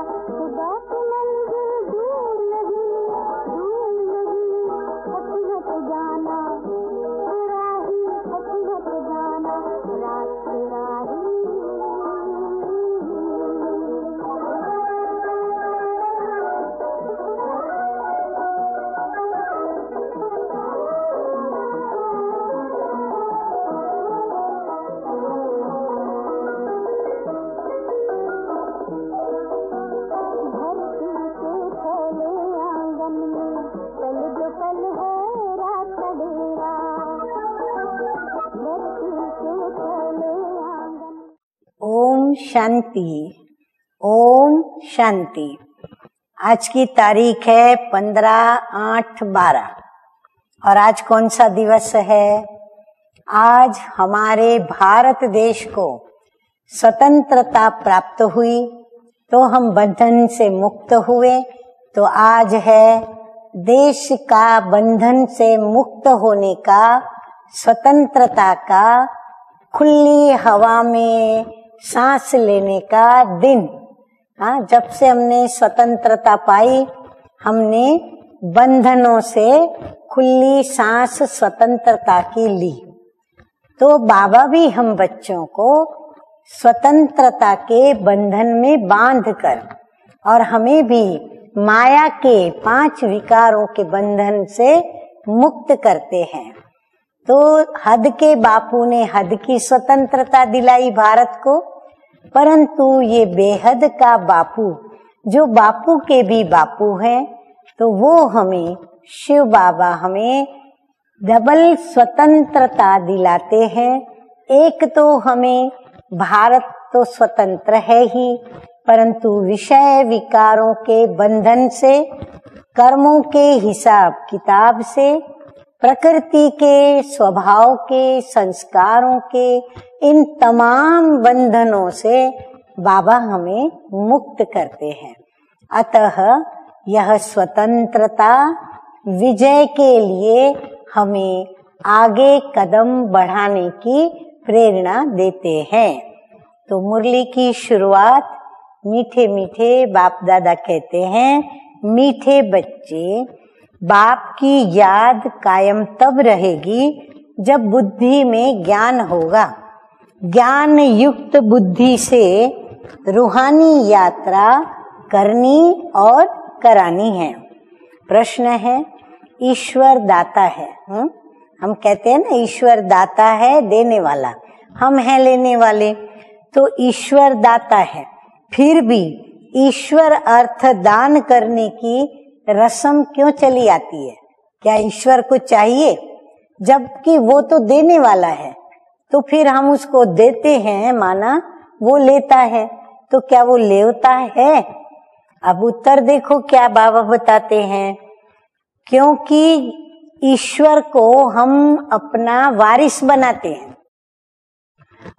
खुदा की मंजिल दूर नहीं, हट हट जाना तेरा ही, हट हट जाना रात तेरा ही। ओम शांति, ओम शांति। आज की तारीख है 15/8/12 और आज कौन सा दिवस है? आज हमारे भारत देश को स्वतंत्रता प्राप्त हुई, तो हम बंधन से मुक्त हुए। तो आज है देश का बंधन से मुक्त होने का, स्वतंत्रता का, खुली हवा में सांस लेने का दिन। हाँ, जब से हमने स्वतंत्रता पाई, हमने बंधनों से खुली सांस स्वतंत्रता की ली। तो बाबा भी हम बच्चों को स्वतंत्रता के बंधन में बांधकर और हमें भी माया के 5 विकारों के बंधन से मुक्त करते हैं। तो हद के बापू ने हद की स्वतंत्रता दिलाई भारत को, परंतु ये बेहद का बापू, जो बापू के भी बापू हैं, तो वो हमें, शिव बाबा हमें डबल स्वतंत्रता दिलाते हैं। एक तो हमें भारत तो स्वतंत्र है ही, परंतु विषय विकारों के बंधन से, कर्मों के हिसाब किताब से, प्रकृति के स्वभाव के, संस्कारों के, इन तमाम बंधनों से बाबा हमें मुक्त करते हैं। अतः यह स्वतंत्रता विजय के लिए हमें आगे कदम बढ़ाने की प्रेरणा देते हैं। तो मुरली की शुरुआत मीठे मीठे बाप दादा कहते हैं, मीठे बच्चे, बाप की याद कायम तब रहेगी जब बुद्धि में ज्ञान होगा। ज्ञान युक्त बुद्धि से रूहानी यात्रा करनी और करानी है। प्रश्न है, ईश्वर दाता है। हम कहते हैं ना, ईश्वर दाता है, देने वाला, हम हैं लेने वाले। तो ईश्वर दाता है, फिर भी ईश्वर अर्थ दान करने की रस्म क्यों चली आती है? क्या ईश्वर को चाहिए? जबकि वो तो देने वाला है, तो फिर हम उसको देते हैं, माना वो लेता है, तो क्या वो लेता है? अब उत्तर देखो क्या बाबा बताते हैं, क्योंकि ईश्वर को हम अपना वारिस बनाते हैं,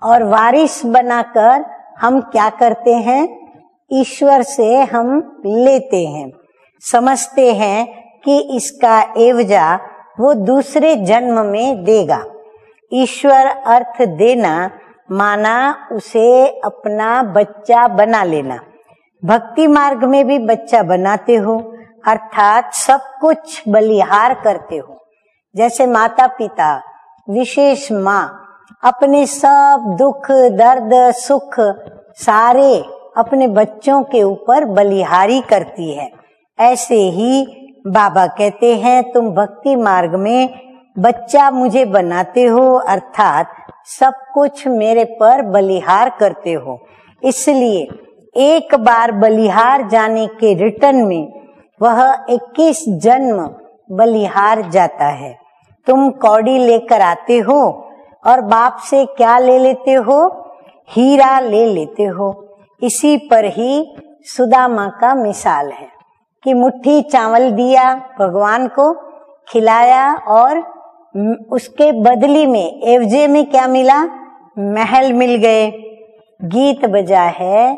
और वारिस बनाकर हम क्या करते हैं? ईश्वर से हम लेते हैं, समझते हैं कि इसका एवजा वो दूसरे जन्म में देगा। ईश्वर अर्थ देना माना उसे अपना बच्चा बना लेना। भक्ति मार्ग में भी बच्चा बनाते हो, अर्थात सब कुछ बलिहार करते हो। जैसे माता पिता, विशेष माँ अपने सब दुख दर्द सुख सारे अपने बच्चों के ऊपर बलिहारी करती है। ऐसे ही बाबा कहते हैं, तुम भक्ति मार्ग में बच्चा मुझे बनाते हो, अर्थात सब कुछ मेरे पर बलिहार करते हो। इसलिए एक बार बलिहार जाने के रिटर्न में वह 21 जन्म बलिहार जाता है। तुम कौड़ी लेकर आते हो और बाप से क्या ले लेते हो? हीरा ले लेते हो। इसी पर ही सुदामा का मिसाल है कि मुट्ठी चावल दिया, भगवान को खिलाया, और उसके बदली में एवजे में क्या मिला? महल मिल गए। गीत बजा है,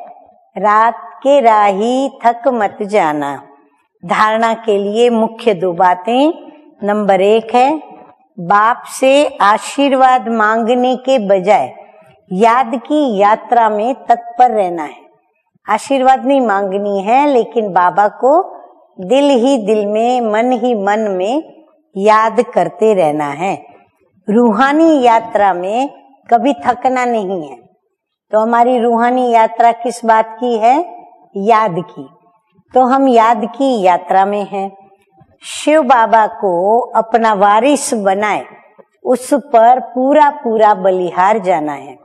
रात के राही थक मत जाना। धारणा के लिए मुख्य 2 बातें। नंबर 1 है, बाप से आशीर्वाद मांगने के बजाय याद की यात्रा में तत्पर रहना है। आशीर्वाद नहीं मांगनी है, लेकिन बाबा को दिल ही दिल में, मन ही मन में याद करते रहना है। रूहानी यात्रा में कभी थकना नहीं है। तो हमारी रूहानी यात्रा किस बात की है? याद की। तो हम याद की यात्रा में हैं। शिव बाबा को अपना वारिस बनाए, उस पर पूरा पूरा बलिहार जाना है।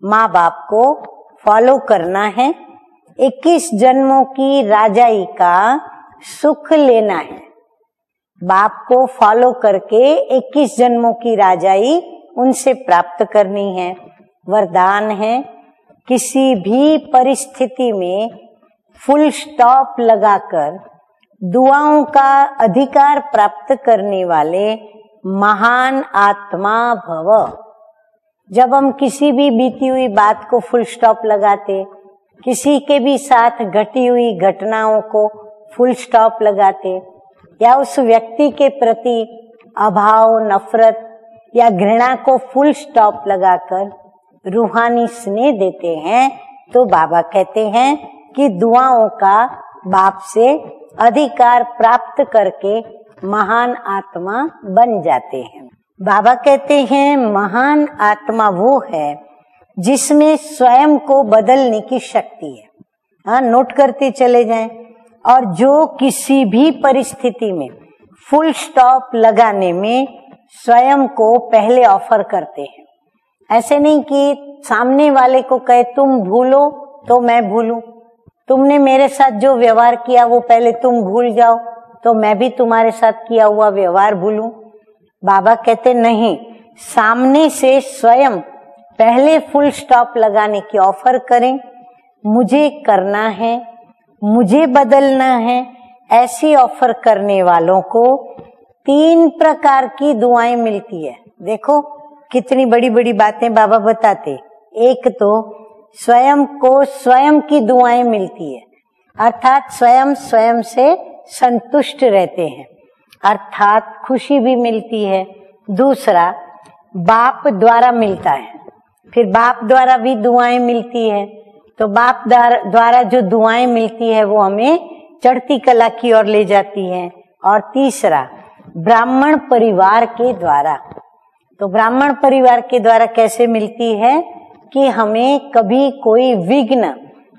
माँ बाप को फॉलो करना है। 21 जन्मों की राजाई का सुख लेना है। बाप को फॉलो करके 21 जन्मों की राजाई उनसे प्राप्त करनी है। वरदान है, किसी भी परिस्थिति में फुल स्टॉप लगाकर दुआओं का अधिकार प्राप्त करने वाले महान आत्मा भव। जब हम किसी भी बीती हुई बात को फुल स्टॉप लगाते, किसी के भी साथ घटी हुई घटनाओं को फुल स्टॉप लगाते, या उस व्यक्ति के प्रति अभाव, नफरत या घृणा को फुल स्टॉप लगाकर रूहानी स्नेह देते हैं, तो बाबा कहते हैं कि दुआओं का बाप से अधिकार प्राप्त करके महान आत्मा बन जाते हैं। बाबा कहते हैं महान आत्मा वो है जिसमें स्वयं को बदलने की शक्ति है। हाँ, नोट करते चले जाएं। और जो किसी भी परिस्थिति में फुल स्टॉप लगाने में स्वयं को पहले ऑफर करते हैं। ऐसे नहीं कि सामने वाले को कहे तुम भूलो तो मैं भूलूं, तुमने मेरे साथ जो व्यवहार किया वो पहले तुम भूल जाओ तो मैं भी तुम्हारे साथ किया हुआ व्यवहार भूलूं। बाबा कहते नहीं, सामने से स्वयं पहले फुल स्टॉप लगाने की ऑफर करें। मुझे करना है, मुझे बदलना है। ऐसी ऑफर करने वालों को 3 प्रकार की दुआएं मिलती है। देखो कितनी बड़ी बड़ी बातें बाबा बताते। एक तो स्वयं को स्वयं की दुआएं मिलती है, अर्थात स्वयं स्वयं से संतुष्ट रहते हैं, अर्थात खुशी भी मिलती है। दूसरा बाप द्वारा मिलता है, फिर बाप द्वारा भी दुआएं मिलती है। तो बाप द्वारा जो दुआएं मिलती है वो हमें चढ़ती कला की ओर ले जाती है। और तीसरा ब्राह्मण परिवार के द्वारा। तो ब्राह्मण परिवार के द्वारा कैसे मिलती है कि हमें कभी कोई विघ्न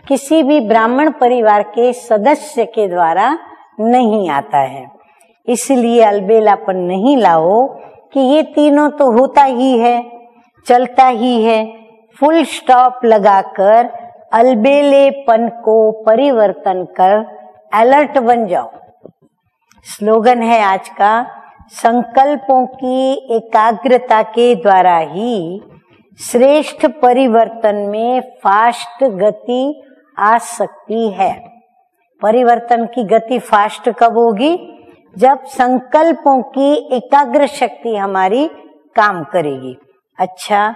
किसी भी ब्राह्मण परिवार के सदस्य के द्वारा नहीं आता है। इसलिए अलबेलापन नहीं लाओ कि ये तीनों तो होता ही है, चलता ही है। फुल स्टॉप लगाकर अलबेलेपन को परिवर्तन कर अलर्ट बन जाओ। स्लोगन है आज का, संकल्पों की एकाग्रता के द्वारा ही श्रेष्ठ परिवर्तन में फास्ट गति आ सकती है। परिवर्तन की गति फास्ट कब होगी? जब संकल्पों की एकाग्र शक्ति हमारी काम करेगी। अच्छा,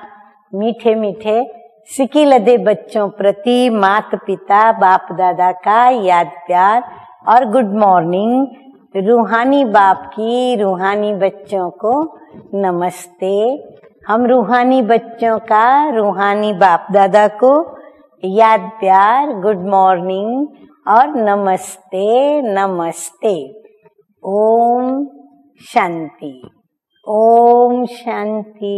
मीठे मीठे सिकी लदे बच्चों प्रति माता पिता बाप दादा का याद प्यार और गुड मॉर्निंग। रूहानी बाप की रूहानी बच्चों को नमस्ते। हम रूहानी बच्चों का रूहानी बाप दादा को याद प्यार, गुड मॉर्निंग और नमस्ते नमस्ते। ओम शांति, ओम शांति।